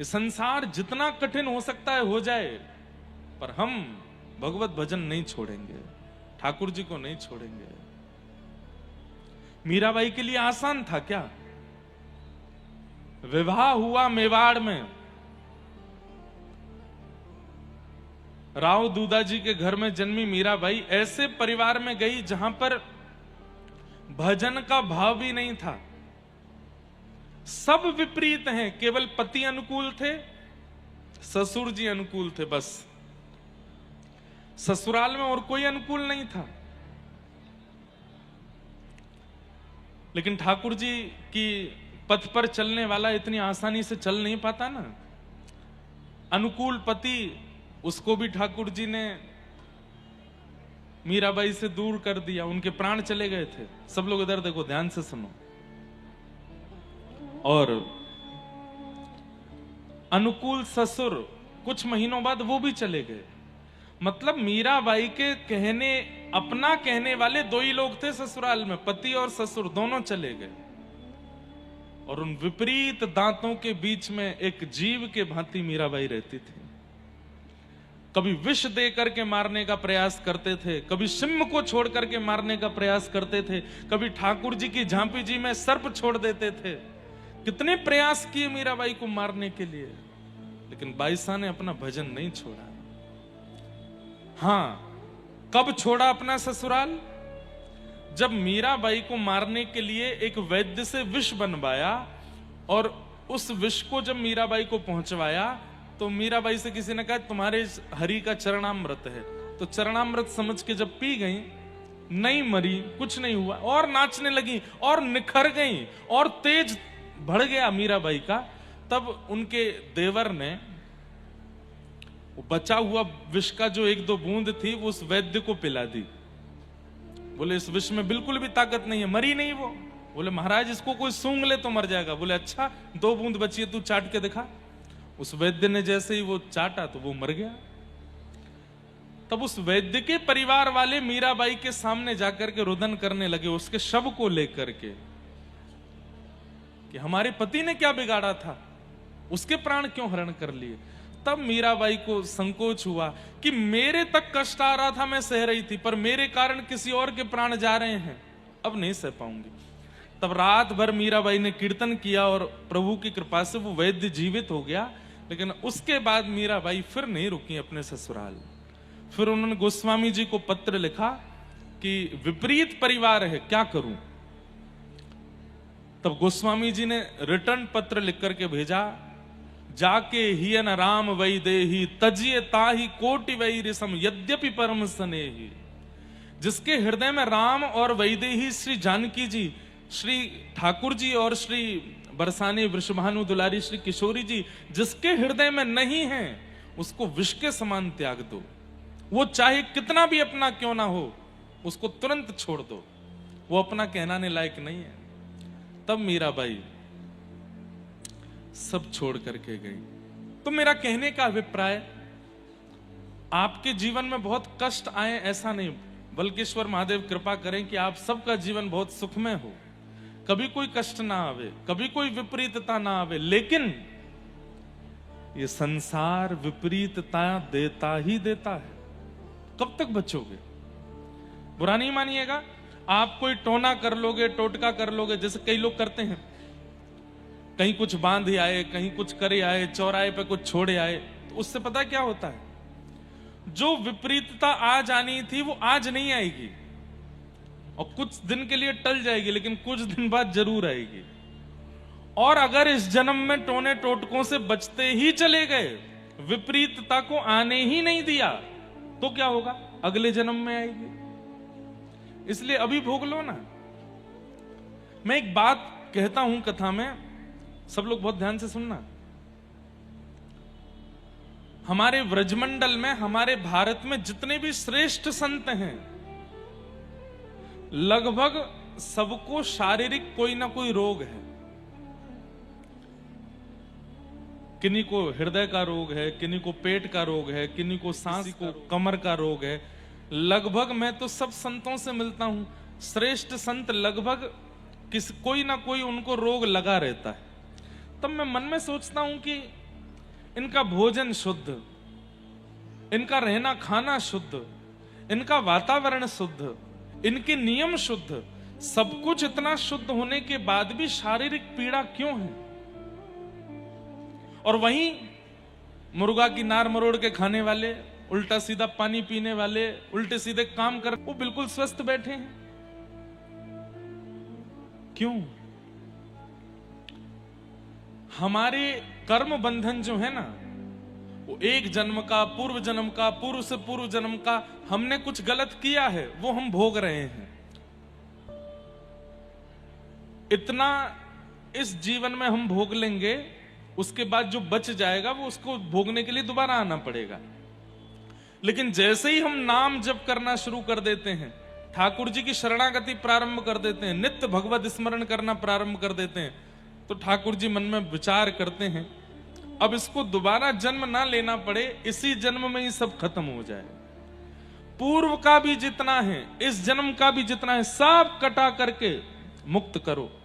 ये संसार जितना कठिन हो सकता है हो जाए, पर हम भगवत भजन नहीं छोड़ेंगे, ठाकुर जी को नहीं छोड़ेंगे। मीराबाई के लिए आसान था क्या? विवाह हुआ मेवाड़ में, राव दूधा जी के घर में जन्मी मीराबाई ऐसे परिवार में गई जहां पर भजन का भाव भी नहीं था। सब विपरीत हैं, केवल पति अनुकूल थे, ससुर जी अनुकूल थे, बस ससुराल में और कोई अनुकूल नहीं था। लेकिन ठाकुर जी की पथ पर चलने वाला इतनी आसानी से चल नहीं पाता ना। अनुकूल पति, उसको भी ठाकुर जी ने मीराबाई से दूर कर दिया, उनके प्राण चले गए थे। सब लोग इधर देखो, ध्यान से सुनो। और अनुकूल ससुर कुछ महीनों बाद वो भी चले गए। मतलब मीराबाई के कहने, अपना कहने वाले दो ही लोग थे ससुराल में, पति और ससुर दोनों चले गए। और उन विपरीत दांतों के बीच में एक जीव के भांति मीराबाई रहती थी। कभी विष दे करके मारने का प्रयास करते थे, कभी सिंह को छोड़ करके मारने का प्रयास करते थे, कभी ठाकुर जी की झांपी जी में सर्प छोड़ देते थे। कितने प्रयास किए मीराबाई को मारने के लिए, लेकिन बाईसा ने अपना भजन नहीं छोड़ा। हां, कब छोड़ा अपना ससुराल? जब मीराबाई को मारने के लिए एक वैद्य से विष बनवाया, और उस विष को जब मीराबाई को पहुंचवाया तो मीराबाई से किसी ने कहा तुम्हारे हरि का चरणामृत है। तो चरणामृत समझ के जब पी गई, नहीं मरी, कुछ नहीं हुआ, और नाचने लगी और निखर गई और तेज बढ़ गया मीराबाई का। तब उनके देवर ने वो बचा हुआ विष का जो एक दो बूंद थी वो उस वैद्य को पिला दी। बोले इस विष में बिल्कुल भी ताकत नहीं है, मरी नहीं वो। बोले महाराज इसको कोई सूंघ ले तो मर जाएगा। बोले अच्छा, दो बूंद बची है, तू चाट के दिखा। उस वैद्य ने जैसे ही वो चाटा तो वो मर गया। तब उस वैद्य के परिवार वाले मीराबाई के सामने जाकर के रुदन करने लगे उसके शव को लेकर के, कि हमारे पति ने क्या बिगाड़ा था, उसके प्राण क्यों हरण कर लिए। तब मीराबाई को संकोच हुआ कि मेरे तक कष्ट आ रहा था, मैं सह रही थी, पर मेरे कारण किसी और के प्राण जा रहे हैं, अब नहीं सह पाऊंगी। तब रात भर मीराबाई ने कीर्तन किया और प्रभु की कृपा से वो वैद्य जीवित हो गया। लेकिन उसके बाद मीराबाई फिर नहीं रुकी अपने ससुराल। फिर उन्होंने गोस्वामी जी को पत्र लिखा कि विपरीत परिवार है, क्या करूं। तब गोस्वामी जी ने रिटर्न पत्र लिख करके भेजा, जाके हियन राम वैदेही तजिए ताही कोटि वै रिसम यद्यपि परम स्नेही। जिसके हृदय में राम और वैदेही श्री जानकी जी, श्री ठाकुर जी और श्री बरसाने वृषभानु दुलारी श्री किशोरी जी जिसके हृदय में नहीं है, उसको विष के समान त्याग दो। वो चाहे कितना भी अपना क्यों ना हो, उसको तुरंत छोड़ दो, वो अपना कहलाने लायक नहीं है। तब मीराबाई सब छोड़ करके गई। तो मेरा कहने का अभिप्राय, आपके जीवन में बहुत कष्ट आए ऐसा नहीं, बल्कि ईश्वर महादेव कृपा करें कि आप सबका जीवन बहुत सुखमय हो, कभी कोई कष्ट ना आवे, कभी कोई विपरीतता ना आवे। लेकिन ये संसार विपरीतता देता ही देता है। कब तक बचोगे? बुरा नहीं मानिएगा, आप कोई टोना कर लोगे, टोटका कर लोगे, जैसे कई लोग करते हैं, कहीं कुछ बांध ही आए, कहीं कुछ करे आए, चौराहे पे कुछ छोड़े आए, तो उससे पता क्या होता है, जो विपरीतता आज आनी थी वो आज नहीं आएगी, और कुछ दिन के लिए टल जाएगी, लेकिन कुछ दिन बाद जरूर आएगी। और अगर इस जन्म में टोने टोटकों से बचते ही चले गए, विपरीतता को आने ही नहीं दिया, तो क्या होगा? अगले जन्म में आएगी। इसलिए अभी भोग लो ना। मैं एक बात कहता हूं कथा में, सब लोग बहुत ध्यान से सुनना। हमारे व्रजमंडल में, हमारे भारत में जितने भी श्रेष्ठ संत हैं, लगभग सबको शारीरिक कोई ना कोई रोग है। किन्हीं को हृदय का रोग है, किन्हीं को पेट का रोग है, किन्हीं को सांस को कमर का रोग है। लगभग मैं तो सब संतों से मिलता हूं, श्रेष्ठ संत लगभग कोई ना कोई उनको रोग लगा रहता है। तब मैं मन में सोचता हूं कि इनका भोजन शुद्ध, इनका रहना खाना शुद्ध, इनका वातावरण शुद्ध, इनके नियम शुद्ध, सब कुछ इतना शुद्ध होने के बाद भी शारीरिक पीड़ा क्यों है? और वहीं मुर्गा की नार मरोड़ के खाने वाले, उल्टा सीधा पानी पीने वाले, उल्टे सीधे काम कर, वो बिल्कुल स्वस्थ बैठे हैं। क्यों? हमारे कर्म बंधन जो है ना, वो एक जन्म का, पूर्व जन्म का, पूर्व से पूर्व जन्म का, हमने कुछ गलत किया है वो हम भोग रहे हैं। इतना इस जीवन में हम भोग लेंगे, उसके बाद जो बच जाएगा वो उसको भोगने के लिए दोबारा आना पड़ेगा। लेकिन जैसे ही हम नाम जप करना शुरू कर देते हैं, ठाकुर जी की शरणागति प्रारंभ कर देते हैं, नित्य भगवत स्मरण करना प्रारंभ कर देते हैं, तो ठाकुर जी मन में विचार करते हैं अब इसको दोबारा जन्म ना लेना पड़े, इसी जन्म में ही सब खत्म हो जाए। पूर्व का भी जितना है, इस जन्म का भी जितना है, सब कटा करके मुक्त करो।